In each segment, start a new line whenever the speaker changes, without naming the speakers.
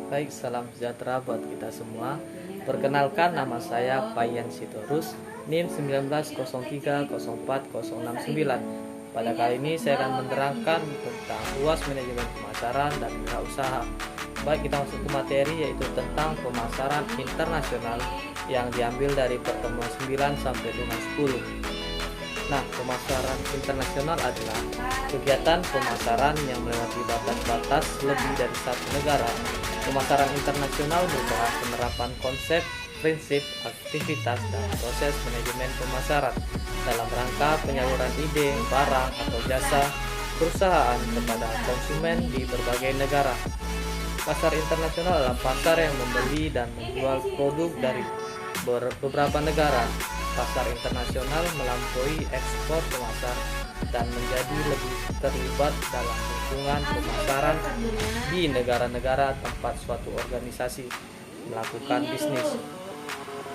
Baik, salam sejahtera buat kita semua. Perkenalkan, nama saya Payan Sitorus, NIM 19030469. Pada kali ini saya akan menerangkan tentang luas manajemen pemasaran dan wirausaha. Baik, kita masuk ke materi, yaitu tentang pemasaran internasional yang diambil dari pertemuan 9 sampai dengan 10. Nah, pemasaran internasional adalah kegiatan pemasaran yang melewati batas-batas lebih dari satu negara. Pemasaran internasional merupakan penerapan konsep, prinsip, aktivitas, dan proses manajemen pemasaran dalam rangka penyaluran ide, barang, atau jasa perusahaan kepada konsumen di berbagai negara. Pasar internasional adalah pasar yang membeli dan menjual produk dari beberapa negara. Pasar internasional melampaui ekspor ke pasar dan menjadi lebih terlibat dalam lingkungan pemasaran di negara-negara tempat suatu organisasi melakukan bisnis.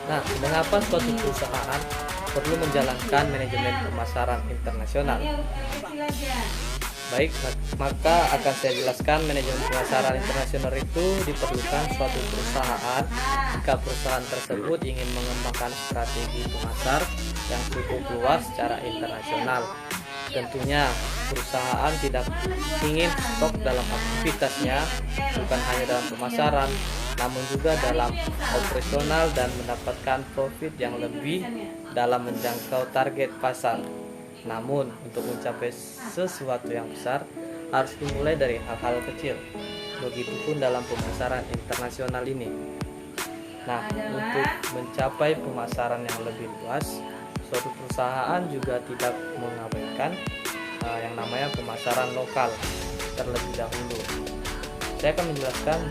Nah, mengapa suatu perusahaan perlu menjalankan manajemen pemasaran internasional? Baik, maka akan saya jelaskan manajemen pemasaran internasional itu diperlukan suatu perusahaan jika perusahaan tersebut ingin mengembangkan strategi pemasar yang cukup luas secara internasional. Tentunya perusahaan tidak ingin stok dalam aktivitasnya, bukan hanya dalam pemasaran, namun juga dalam operasional dan mendapatkan profit yang lebih dalam menjangkau target pasar. Namun, untuk mencapai sesuatu yang besar harus dimulai dari hal-hal kecil. Begitupun dalam pemasaran internasional ini. Nah, untuk mencapai pemasaran yang lebih luas, suatu perusahaan juga tidak mengabaikan yang namanya pemasaran lokal terlebih dahulu. Saya akan menjelaskan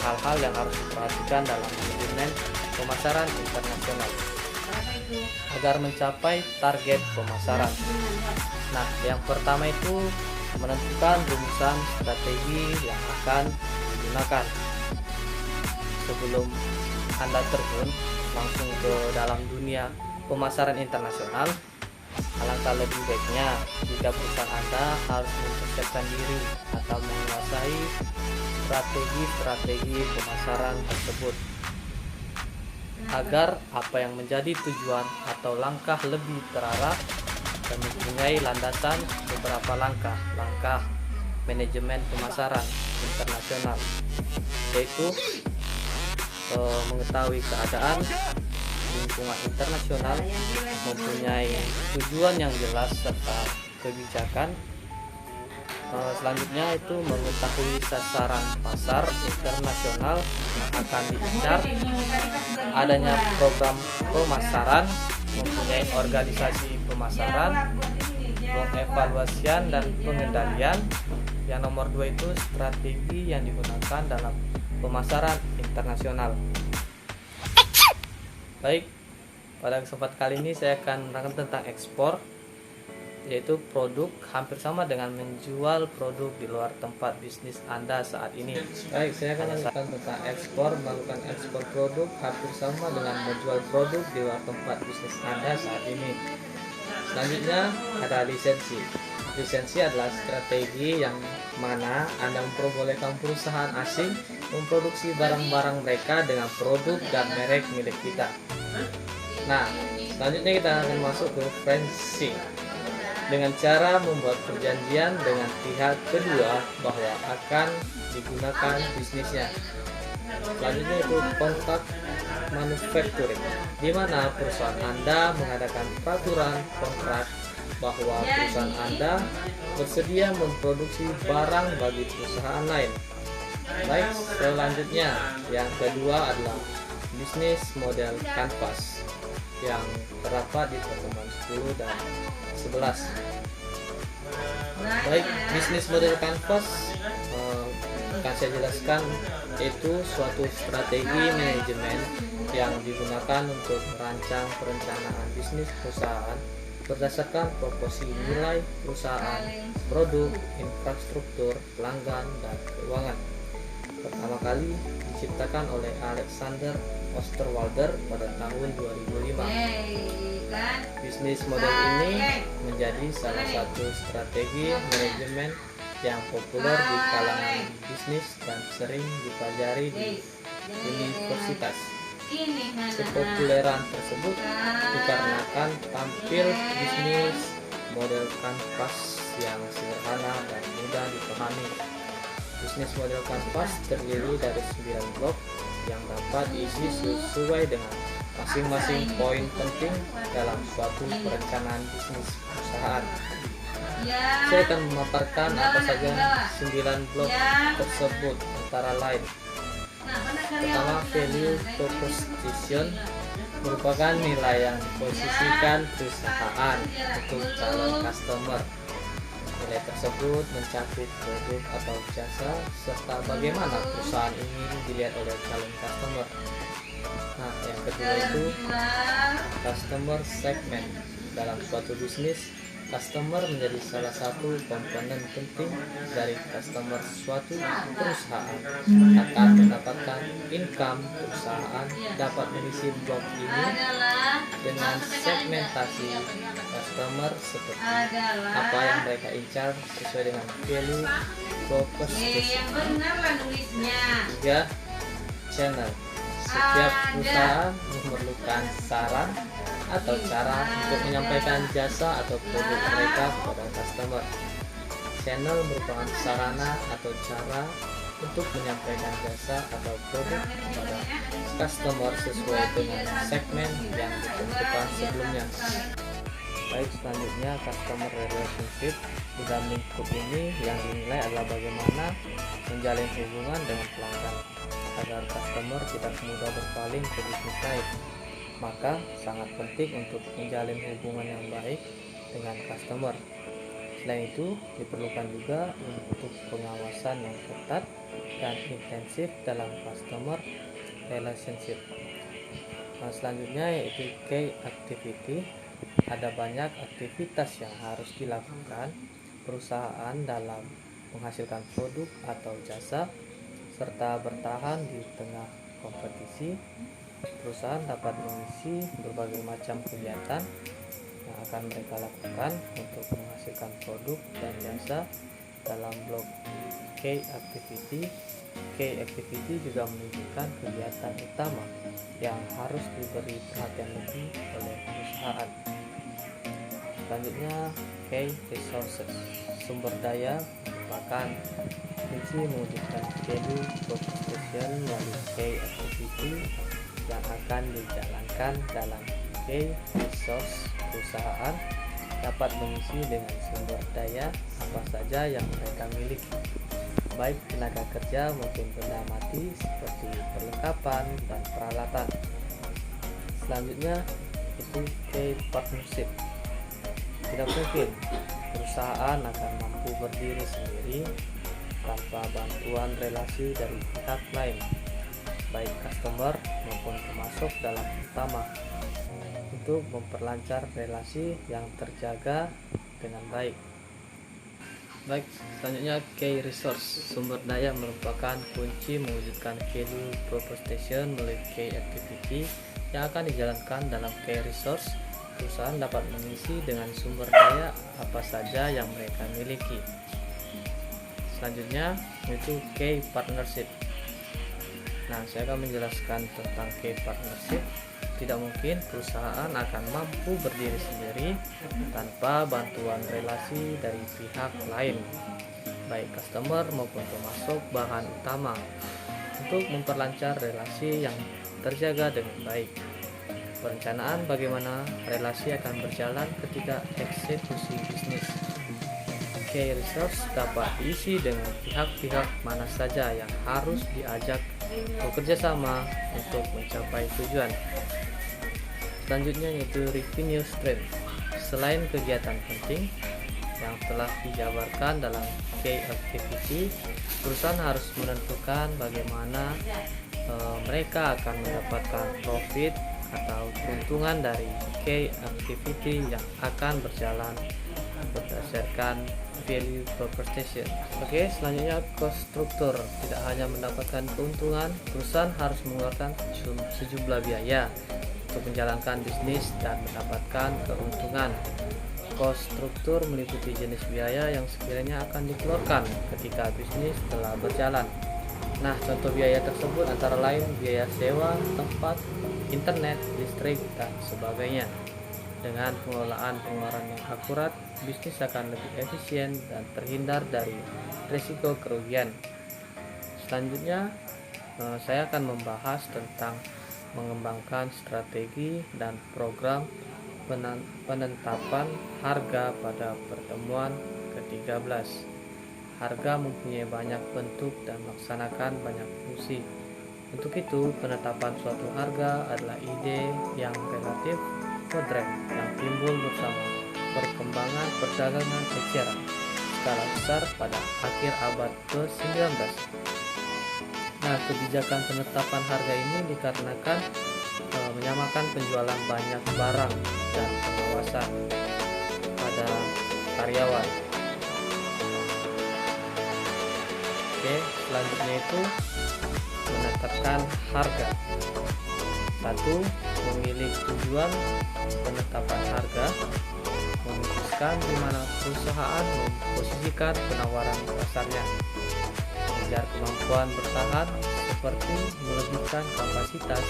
hal-hal yang harus diperhatikan dalam manajemen pemasaran internasional agar mencapai target pemasaran. Nah, yang pertama itu menentukan rumusan strategi yang akan digunakan. Sebelum Anda terjun langsung ke dalam dunia pemasaran internasional, alangkah lebih baiknya jika perusahaan Anda harus mempersiapkan diri atau menguasai strategi pemasaran tersebut, agar apa yang menjadi tujuan atau langkah lebih terarah dan mempunyai landasan beberapa langkah manajemen pemasaran internasional, yaitu mengetahui keadaan lingkungan internasional, mempunyai tujuan yang jelas serta kebijakan. Selanjutnya itu mengetahui sasaran pasar internasional yang akan diincar, adanya program pemasaran, mempunyai organisasi pemasaran, pengevaluasian dan pengendalian. Yang nomor 2 itu strategi yang digunakan dalam pemasaran internasional. Baik, pada kesempatan kali ini saya akan menerangkan tentang ekspor, yaitu produk hampir sama dengan menjual produk di luar tempat bisnis Anda saat ini. Baik, saya akan menjelaskan tentang ekspor. Melakukan ekspor produk hampir sama dengan menjual produk di luar tempat bisnis Anda saat ini. Selanjutnya ada lisensi. Lisensi adalah strategi yang mana Anda memperbolehkan perusahaan asing memproduksi barang-barang mereka dengan produk dan merek milik kita. Nah, selanjutnya kita akan masuk ke fencing, dengan cara membuat perjanjian dengan pihak kedua bahwa akan digunakan bisnisnya. Selanjutnya itu kontrak manufacturing, di mana perusahaan Anda mengadakan peraturan kontrak bahwa perusahaan Anda bersedia memproduksi barang bagi perusahaan lain. Baik, selanjutnya yang kedua adalah bisnis model canvas yang terdapat di pertemuan 10 dan 11. Baik, bisnis model canvas akan saya jelaskan, yaitu suatu strategi manajemen yang digunakan untuk merancang perencanaan bisnis perusahaan berdasarkan proporsi nilai perusahaan, produk, infrastruktur, pelanggan, dan keuangan. Pertama kali diciptakan oleh Alexander Osterwalder pada tahun 2005. Bisnis model ini menjadi salah satu strategi manajemen yang populer di kalangan bisnis dan sering dipelajari di universitas. Kepopuleran tersebut dikarenakan tampil bisnis model kanvas yang sederhana dan mudah dipahami. Bisnis model kanvas terdiri dari 9 blok yang dapat diisi sesuai dengan masing-masing poin penting dalam suatu perencanaan bisnis perusahaan. Saya akan memaparkan apa saja 9 blok tersebut, antara lain. Pertama, value proposition merupakan nilai yang diposisikan perusahaan untuk calon customer. Nilai tersebut mencakup produk atau jasa serta bagaimana perusahaan ingin dilihat oleh calon customer. Nah, yang kedua itu customer segment. Dalam suatu bisnis, customer menjadi salah satu komponen penting dari customer suatu perusahaan. Akan mendapatkan income, perusahaan dapat mengisi blok ini dengan segmentasi customer seperti apa yang mereka incar sesuai dengan value proposition. 3. Channel. Setiap perusahaan memerlukan saran atau cara untuk menyampaikan jasa atau produk mereka kepada customer. Channel merupakan sarana atau cara untuk menyampaikan jasa atau produk kepada customer sesuai dengan segmen yang ditentukan sebelumnya. Baik, selanjutnya customer relationship. Di dalam lingkup ini yang dinilai adalah bagaimana menjalin hubungan dengan pelanggan agar customer tidak mudah berpaling ke bisnis lain. Maka sangat penting untuk menjalin hubungan yang baik dengan customer. Selain itu, diperlukan juga untuk pengawasan yang ketat dan intensif dalam customer relationship. Nah, selanjutnya yaitu key activity. Ada banyak aktivitas yang harus dilakukan perusahaan dalam menghasilkan produk atau jasa serta bertahan di tengah kompetisi. Perusahaan dapat mengisi berbagai macam kegiatan yang akan mereka lakukan untuk menghasilkan produk dan jasa dalam blok key activity. Key activity juga menunjukkan kegiatan utama yang harus diberi perhatian lebih oleh perusahaan. Selanjutnya, key resources. Sumber daya merupakan kunci mewujudkan value proposition melalui key activity yang akan dijalankan dalam key resource. Perusahaan dapat mengisi dengan sumber daya apa saja yang mereka miliki, baik tenaga kerja maupun benda mati seperti perlengkapan dan peralatan. Selanjutnya itu key partnership. Tidak mungkin perusahaan akan mampu berdiri sendiri tanpa bantuan relasi dari pihak lain, baik customer maupun pemasok dalam utama, untuk memperlancar relasi yang terjaga dengan baik. Baik, selanjutnya key resource. Sumber daya merupakan kunci mewujudkan value proposition melalui key activity yang akan dijalankan dalam key resource. Perusahaan dapat mengisi dengan sumber daya apa saja yang mereka miliki. Selanjutnya itu key partnership. Nah, saya akan menjelaskan tentang key partnership. Tidak mungkin perusahaan akan mampu berdiri sendiri tanpa bantuan relasi dari pihak lain, baik customer maupun pemasok bahan utama, untuk memperlancar relasi yang terjaga dengan baik. Perencanaan bagaimana relasi akan berjalan ketika eksekusi bisnis. Key resource dapat diisi dengan pihak-pihak mana saja yang harus diajak bekerja sama untuk mencapai tujuan. Selanjutnya yaitu revenue stream. Selain kegiatan penting yang telah dijabarkan dalam key activity, perusahaan harus menentukan bagaimana mereka akan mendapatkan profit atau keuntungan dari key activity yang akan berjalan berdasarkan value proposition. Oke, selanjutnya cost structure. Tidak hanya mendapatkan keuntungan, perusahaan harus mengeluarkan sejumlah biaya untuk menjalankan bisnis dan mendapatkan keuntungan. Cost struktur meliputi jenis biaya yang sekiranya akan dikeluarkan ketika bisnis telah berjalan. Nah, contoh biaya tersebut antara lain biaya sewa tempat, internet, listrik, dan sebagainya. Dengan pengelolaan pengeluaran yang akurat, bisnis akan lebih efisien dan terhindar dari risiko kerugian. Selanjutnya, saya akan membahas tentang mengembangkan strategi dan program penetapan harga pada pertemuan ke-13. Harga mempunyai banyak bentuk dan melaksanakan banyak fungsi. Untuk itu, penetapan suatu harga adalah ide yang relatif modern yang timbul bersama perkembangan perdagangan eceran skala besar pada akhir abad ke-19. Nah, kebijakan penetapan harga ini dikarenakan menyamakan penjualan banyak barang dan pengawasan pada karyawan. Oke, selanjutnya itu menetapkan harga. 1. Memilih tujuan penetapan harga, memutuskan di mana perusahaan memposisikan penawaran pasarnya, mengejar kemampuan bertahan seperti melebihkan kapasitas,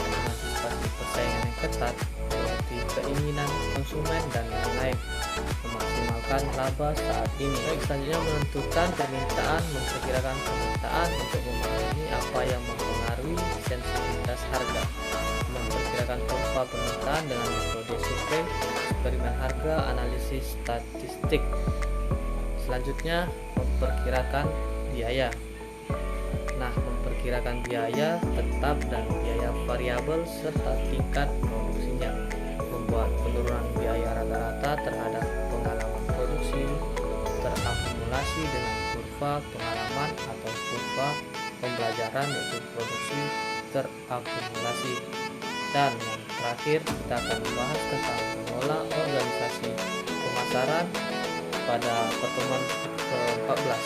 mengantisipasi persaingan yang ketat seperti keinginan konsumen dan lain-lain, memaksimalkan laba saat ini. Selanjutnya menentukan permintaan, memperkirakan permintaan untuk memahami apa yang mempengaruhi sensitivitas harga, memperkirakan kurva permintaan dengan metode survei, eksperimen harga, analisis statistik. Selanjutnya memperkirakan biaya. Nah, memperkirakan biaya tetap dan biaya variabel serta tingkat produksinya, membuat penurunan biaya rata-rata terhadap pengalaman produksi terakumulasi dengan kurva pengalaman atau kurva pembelajaran, yaitu produksi terakumulasi. Dan yang terakhir, kita akan membahas tentang mengelola organisasi pemasaran pada pertemuan ke-14.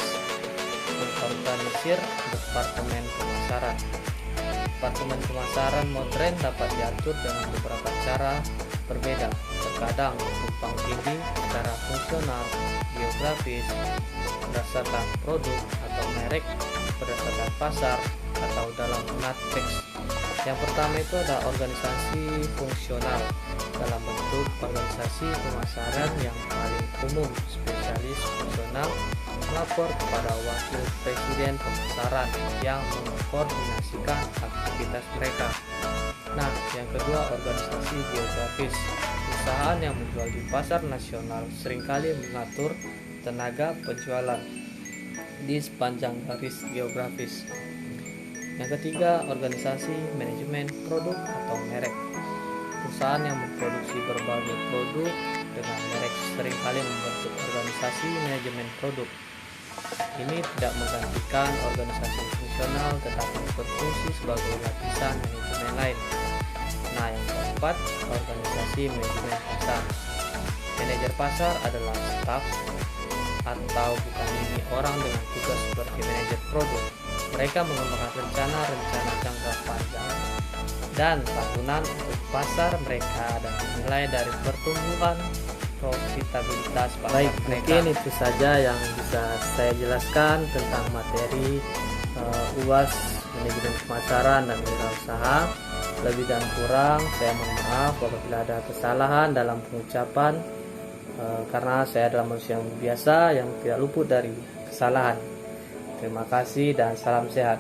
Mengorganisir Departemen Pemasaran. Departemen pemasaran modern dapat diatur dengan beberapa cara berbeda, terkadang tumpang tindih secara fungsional, geografis, berdasarkan produk atau merek, berdasarkan pasar, atau dalam matriks. Yang pertama itu ada organisasi fungsional dalam bentuk organisasi pemasaran yang paling umum. Spesialis fungsional melapor kepada wakil presiden pemasaran yang mengkoordinasikan aktivitas mereka. Nah, yang kedua, organisasi geografis. Perusahaan yang menjual di pasar nasional seringkali mengatur tenaga penjualan di sepanjang garis geografis. Yang ketiga, organisasi manajemen produk atau merek. Perusahaan yang memproduksi berbagai produk dengan merek seringkali membentuk organisasi manajemen produk. Ini tidak menggantikan organisasi fungsional tetapi berfungsi sebagai lapisan manajemen lain. Nah, yang keempat, organisasi manajemen pasar. Manajer pasar adalah staf atau bukan ini orang dengan tugas seperti manajer produk. Mereka mengembangkan rencana jangka panjang dan tahunan untuk pasar mereka dan nilai dari pertumbuhan profitabilitas pasar. Baik, mereka. Mungkin itu saja yang bisa saya jelaskan tentang materi UAS Manajemen Pemasaran dan Wirausaha. Lebih dan kurang saya mohon maaf apabila ada kesalahan dalam pengucapan, karena saya adalah manusia yang biasa yang tidak luput dari kesalahan. Terima kasih dan salam sehat.